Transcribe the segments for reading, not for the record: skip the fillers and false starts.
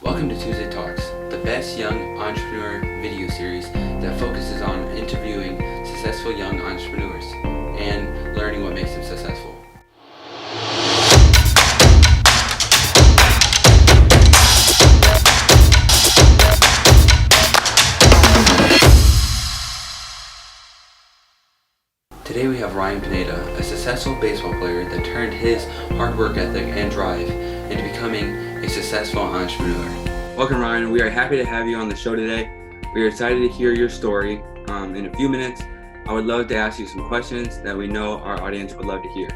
Welcome to Tuesday Talks, the best young entrepreneur video series that focuses on interviewing successful young entrepreneurs and learning what makes them successful. Today we have Ryan Pineda, a successful baseball player that turned his hard work ethic and drive into becoming a successful entrepreneur. Welcome, Ryan. We are happy to have you on the show today. We are excited to hear your story. In a few minutes, I would love to ask you some questions that we know our audience would love to hear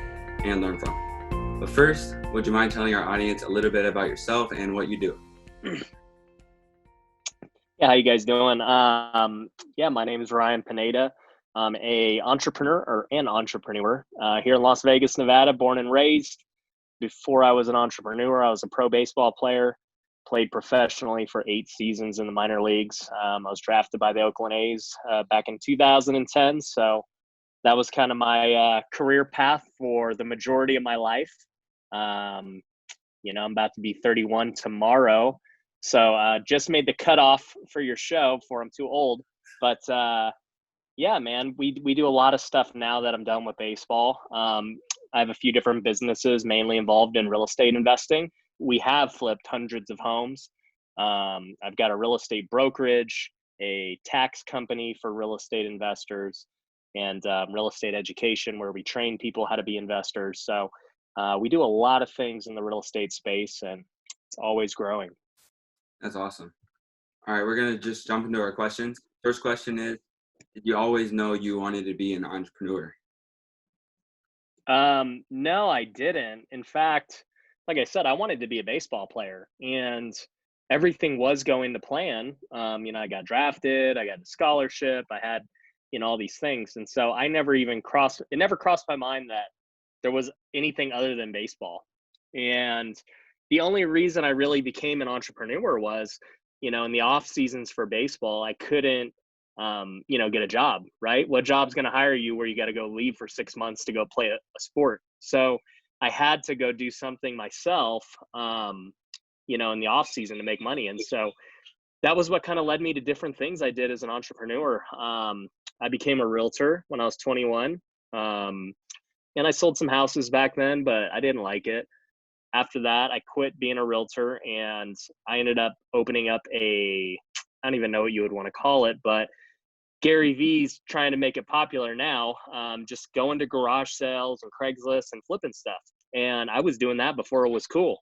and learn from. But first, would you mind telling our audience a little bit about yourself and what you do? Yeah, how you guys doing? My name is Ryan Pineda. I'm an entrepreneur here in Las Vegas, Nevada, born and raised. Before I was an entrepreneur, I was a pro baseball player, played professionally for 8 seasons in the minor leagues. I was drafted by the Oakland A's back in 2010. So that was kind of my career path for the majority of my life. I'm about to be 31 tomorrow. So just made the cutoff for your show before I'm too old. But yeah, man, we do a lot of stuff now that I'm done with baseball. I have a few different businesses mainly involved in real estate investing. We have flipped hundreds of homes. I've got a real estate brokerage, a tax company for real estate investors, and real estate education where we train people how to be investors. So we do a lot of things in the real estate space, and it's always growing. That's awesome. All right, we're going to just jump into our questions. First question is, did you always know you wanted to be an entrepreneur? No, I didn't. In fact, like I said, I wanted to be a baseball player, and everything was going to plan. I got drafted, I got a scholarship, I had, all these things. And so it never crossed my mind that there was anything other than baseball. And the only reason I really became an entrepreneur was, in the off seasons for baseball, I couldn't get a job, right? What job's going to hire you where you got to go leave for 6 months to go play a sport? So I had to go do something myself, in the off season to make money. And so that was what kind of led me to different things I did as an entrepreneur. I became a realtor when I was 21. And I sold some houses back then, but I didn't like it. After that, I quit being a realtor and I ended up opening up I don't even know what you would want to call it, but Gary Vee's trying to make it popular now, just going to garage sales and Craigslist and flipping stuff. And I was doing that before it was cool.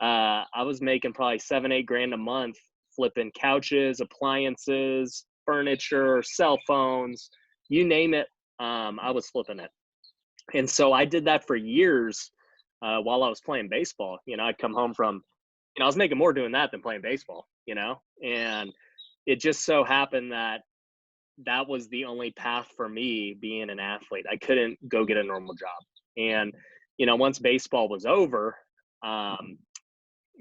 I was making probably $7-8 grand a month flipping couches, appliances, furniture, cell phones, you name it. I was flipping it. And so I did that for years while I was playing baseball. I'd come home from, I was making more doing that than playing baseball, and it just so happened that was the only path for me being an athlete. I couldn't go get a normal job. And, once baseball was over,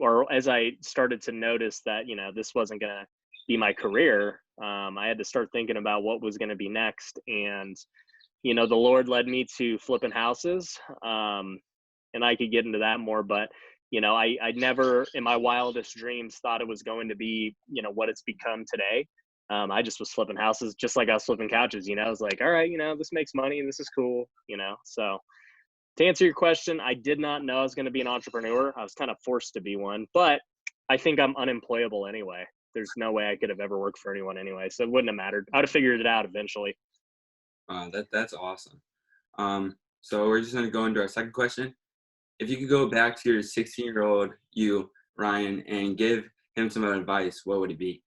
or as I started to notice that, this wasn't going to be my career, I had to start thinking about what was going to be next. And, the Lord led me to flipping houses. And I could get into that more, but, I never in my wildest dreams thought it was going to be, what it's become today. I just was flipping houses just like I was flipping couches, I was like, all right, this makes money and this is cool, So to answer your question, I did not know I was going to be an entrepreneur. I was kind of forced to be one, but I think I'm unemployable anyway. There's no way I could have ever worked for anyone anyway. So it wouldn't have mattered. I would have figured it out eventually. That's awesome. So we're just going to go into our second question. If you could go back to your 16-year-old you, Ryan, and give him some advice, what would it be?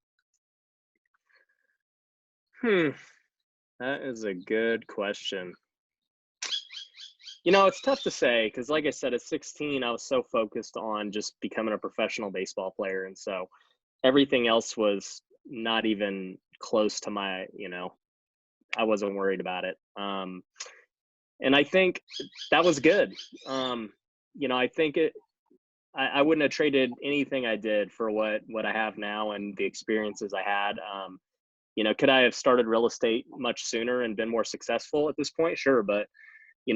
That is a good question. It's tough to say because, like I said, at 16, I was so focused on just becoming a professional baseball player. And so everything else was not even close to my, I wasn't worried about it. And I think that was good. I think I wouldn't have traded anything I did for what I have now and the experiences I had. Could I have started real estate much sooner and been more successful at this point? Sure. But,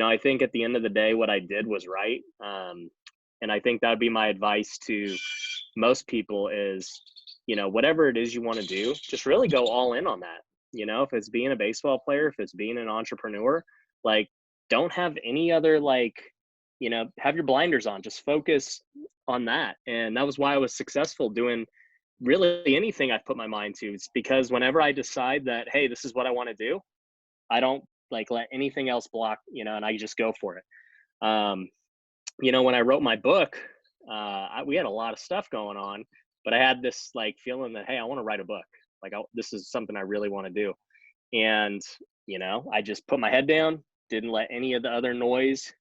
I think at the end of the day, what I did was right. And I think that'd be my advice to most people is, whatever it is you want to do, just really go all in on that. If it's being a baseball player, if it's being an entrepreneur, like, don't have any other, like, have your blinders on, just focus on that. And that was why I was successful doing really anything I put my mind to. It's because whenever I decide that, hey, this is what I want to do, I don't like let anything else block, and I just go for it. Um, when I wrote my book, we had a lot of stuff going on, but I had this like feeling that, hey, I want to write a book. Like, this is something I really want to do. And, I just put my head down, didn't let any of the other noise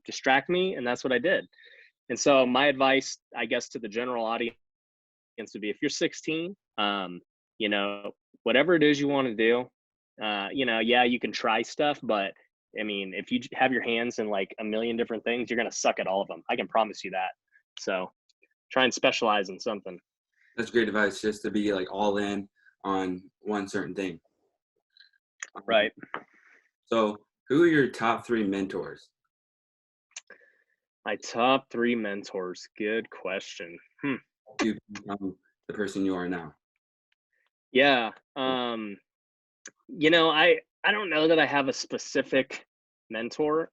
distract me. And that's what I did. And so my advice, I guess, to the general audience would be, if you're 16, you know, whatever it is you want to do, yeah, you can try stuff, but I mean, if you have your hands in like a million different things, you're going to suck at all of them. I can promise you that. So try and specialize in something. That's great advice, just to be like all in on one certain thing. Right. So who are your top 3 mentors? My top 3 mentors. Good question. To become the person you are now. Yeah. I don't know that I have a specific mentor.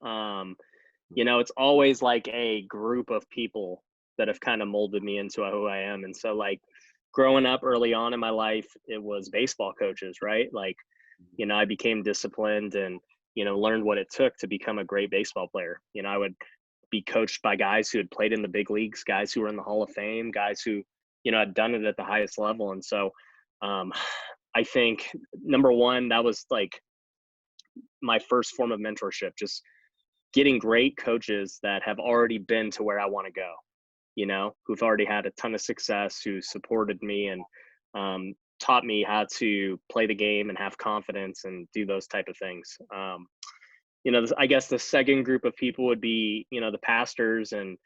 It's always like a group of people that have kind of molded me into who I am. And so, like, growing up early on in my life, it was baseball coaches, right? Like, I became disciplined and, learned what it took to become a great baseball player. I would be coached by guys who had played in the big leagues, guys who were in the Hall of Fame, guys who, had done it at the highest level. And so, I think number one, that was like my first form of mentorship, just getting great coaches that have already been to where I want to go, who've already had a ton of success, who supported me and taught me how to play the game and have confidence and do those type of things. I guess the second group of people would be, the pastors and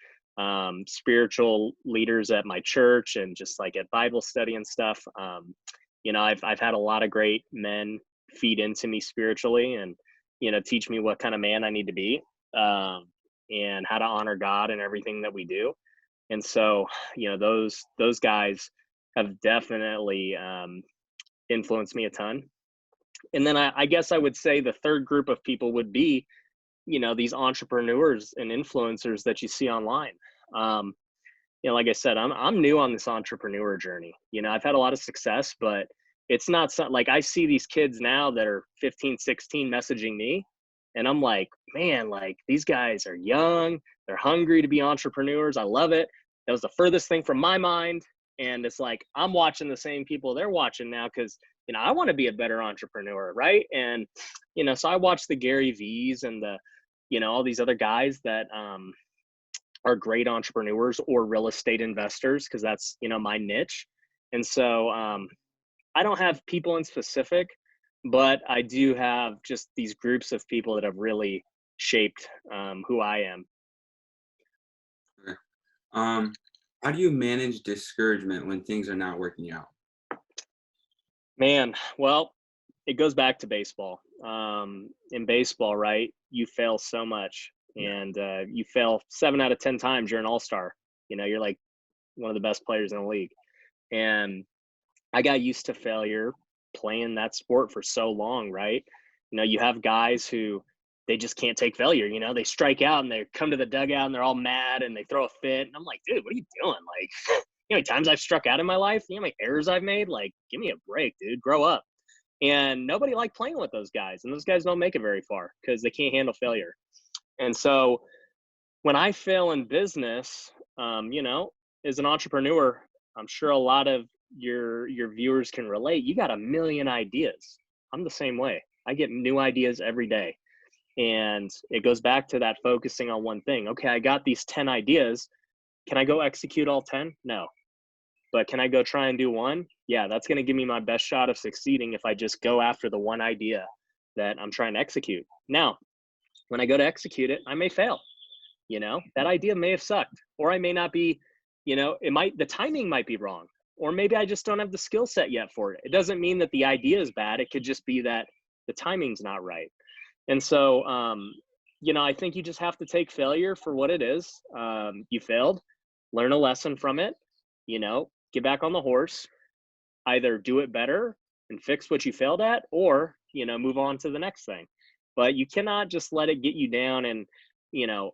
spiritual leaders at my church and just like at Bible study and stuff. I've had a lot of great men feed into me spiritually and, teach me what kind of man I need to be and how to honor God in everything that we do. And so, those guys have definitely influenced me a ton. And then I guess I would say the third group of people would be, these entrepreneurs and influencers that you see online. Like I said, I'm new on this entrepreneur journey. I've had a lot of success, but it's not something like I see these kids now that are 15, 16 messaging me. And I'm like, man, like, these guys are young. They're hungry to be entrepreneurs. I love it. That was the furthest thing from my mind. And it's like, I'm watching the same people they're watching now because, I want to be a better entrepreneur. Right. And, so I watch the Gary V's and the, all these other guys that are great entrepreneurs or real estate investors, because that's, my niche. And so I don't have people in specific, but I do have just these groups of people that have really shaped who I am. Okay. How do you manage discouragement when things are not working out? Man, well, it goes back to baseball. In baseball, right, you fail so much, and you fail 7 out of 10 times, you're an all-star. You're like one of the best players in the league. And I got used to failure playing that sport for so long, right? You have guys who they just can't take failure. They strike out and they come to the dugout and they're all mad and they throw a fit. And I'm like, dude, what are you doing? Like, how many times I've struck out in my life? How many errors I've made? Like, give me a break, dude. Grow up. And nobody liked playing with those guys. And those guys don't make it very far because they can't handle failure. And so when I fail in business, as an entrepreneur, I'm sure a lot of your viewers can relate. You got a million ideas. I'm the same way. I get new ideas every day. And it goes back to that focusing on one thing. Okay, I got these 10 ideas. Can I go execute all 10? No. But can I go try and do one? Yeah, that's going to give me my best shot of succeeding if I just go after the one idea that I'm trying to execute. Now, when I go to execute it, I may fail. That idea may have sucked, or I may not be, the timing might be wrong, or maybe I just don't have the skill set yet for it. It doesn't mean that the idea is bad. It could just be that the timing's not right. And so, I think you just have to take failure for what it is. You failed, learn a lesson from it, get back on the horse, either do it better and fix what you failed at, or, move on to the next thing. But you cannot just let it get you down and, you know,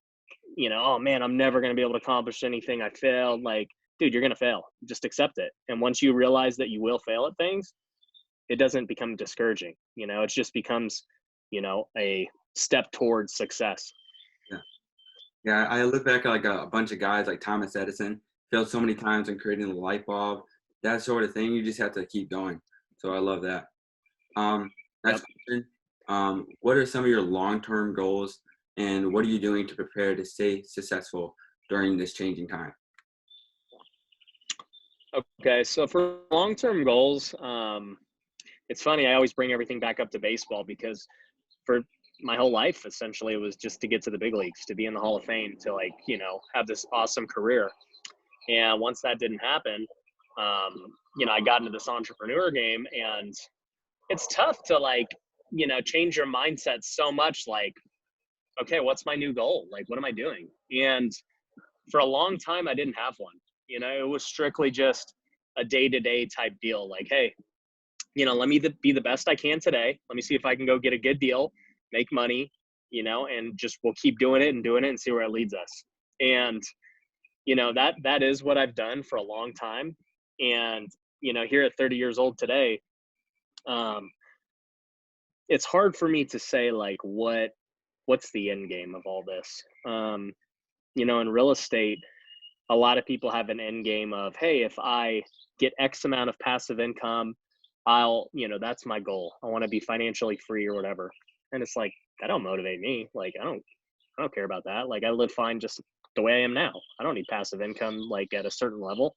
oh man, I'm never going to be able to accomplish anything. I failed. Like, dude, you're going to fail. Just accept it. And once you realize that you will fail at things, it doesn't become discouraging. It just becomes, a step towards success. Yeah. Yeah. I look back at like a bunch of guys like Thomas Edison failed so many times in creating the light bulb, that sort of thing. You just have to keep going. So I love that. Next Yep. question. What are some of your long-term goals, and what are you doing to prepare to stay successful during this changing time? Okay. So for long-term goals, it's funny. I always bring everything back up to baseball because for my whole life, essentially, it was just to get to the big leagues, to be in the Hall of Fame, to have this awesome career. And once that didn't happen, I got into this entrepreneur game, and it's tough to change your mindset so much. Like, okay, what's my new goal? Like, what am I doing? And for a long time, I didn't have one. It was strictly just a day-to-day type deal. Like, hey, let me be the best I can today. Let me see if I can go get a good deal, make money, and just we'll keep doing it and see where it leads us. And, that is what I've done for a long time. And, here at 30 years old today, it's hard for me to say like what's the end game of all this. In real estate, a lot of people have an end game of, hey, if I get X amount of passive income, that's my goal. I want to be financially free or whatever. And it's like, that don't motivate me. Like, I don't care about that. Like, I live fine just the way I am now. I don't need passive income, like at a certain level.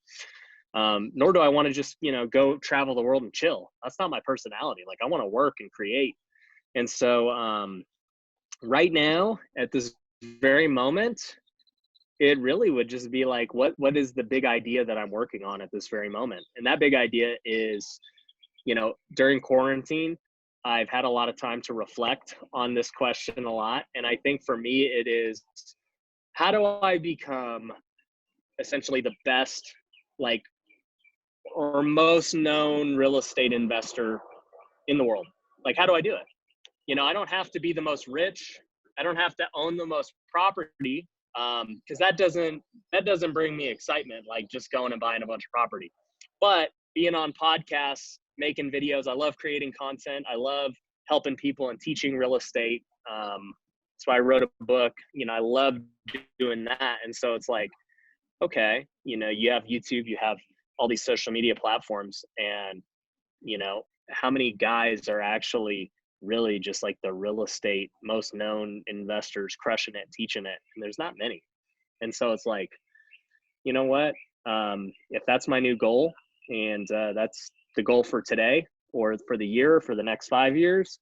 Nor do I want to just, go travel the world and chill. That's not my personality. Like, I want to work and create. And so, right now at this very moment, it really would just be like, what is the big idea that I'm working on at this very moment? And that big idea is, during quarantine, I've had a lot of time to reflect on this question a lot. And I think for me, it is, how do I become essentially the best, or most known real estate investor in the world? Like, how do I do it? I don't have to be the most rich. I don't have to own the most property, because that doesn't bring me excitement, like just going and buying a bunch of property. But being on podcasts, making videos, I love creating content. I love helping people and teaching real estate. So I wrote a book. I love doing that. And so it's like, okay, you have YouTube, you have all these social media platforms, and how many guys are actually really just like the real estate most known investors, crushing it, teaching it? And there's not many. And so it's like, you know what, if that's my new goal, and that's the goal for today or for the year, for the next 5 years,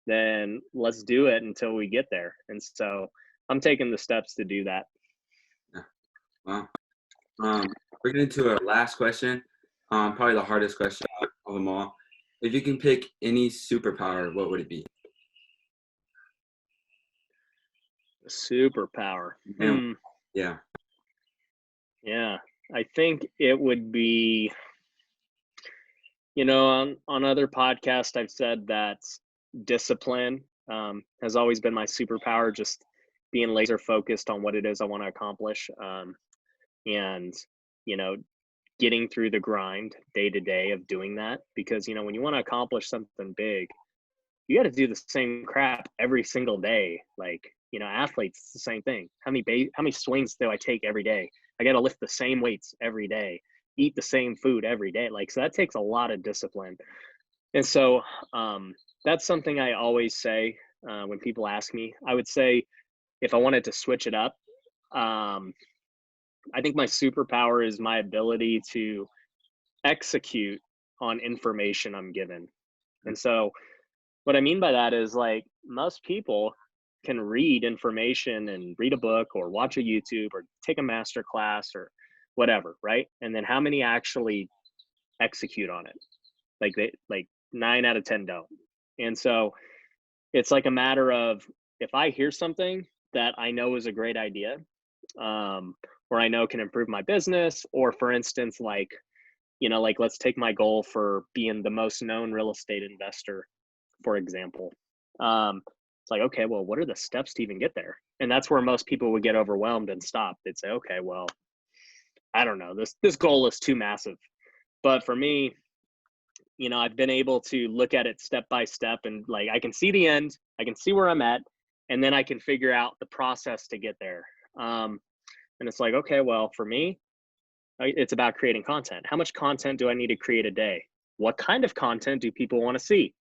then let's do it until we get there. And so I'm taking the steps to do that. Yeah. Wow. We're getting to our last question, probably the hardest question of them all. If you can pick any superpower, what would it be? Superpower. And, yeah. Yeah. I think it would be, on other podcasts, I've said that discipline has always been my superpower, just being laser focused on what it is I want to accomplish. And, getting through the grind day to day of doing that, because, when you want to accomplish something big, you got to do the same crap every single day. Like, athletes, it's the same thing. How many swings do I take every day? I got to lift the same weights every day, eat the same food every day. Like, so that takes a lot of discipline. And so that's something I always say when people ask me. I would say, if I wanted to switch it up, I think my superpower is my ability to execute on information I'm given. And so what I mean by that is, like, most people can read information and read a book or watch a YouTube or take a master class or whatever, right? And then how many actually execute on it? Like 9 out of 10 don't. And so it's like a matter of, if I hear something that I know is a great idea, or I know can improve my business. Or for instance, like, like let's take my goal for being the most known real estate investor, for example. It's like, okay, well, what are the steps to even get there? And that's where most people would get overwhelmed and stop. They'd say, okay, well, I don't know, this goal is too massive. But for me, I've been able to look at it step by step, and like I can see the end, I can see where I'm at, and then I can figure out the process to get there. And it's like, okay, well, for me, it's about creating content. How much content do I need to create a day? What kind of content do people want to see?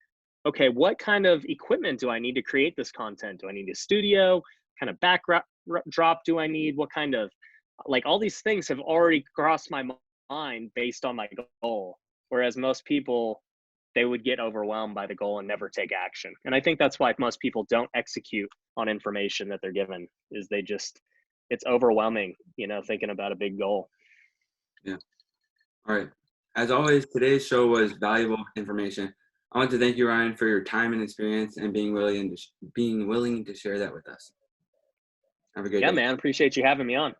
Okay, what kind of equipment do I need to create this content? Do I need a studio? Kind of backdrop do I need? What kind of, like, all these things have already crossed my mind based on my goal. Whereas most people, they would get overwhelmed by the goal and never take action. And I think that's why most people don't execute on information that they're given, is they just, it's overwhelming, thinking about a big goal. Yeah. All right. As always, today's show was valuable information. I want to thank you, Ryan, for your time and experience and being willing to share that with us. Have a good Yeah, day. man. Appreciate you having me on.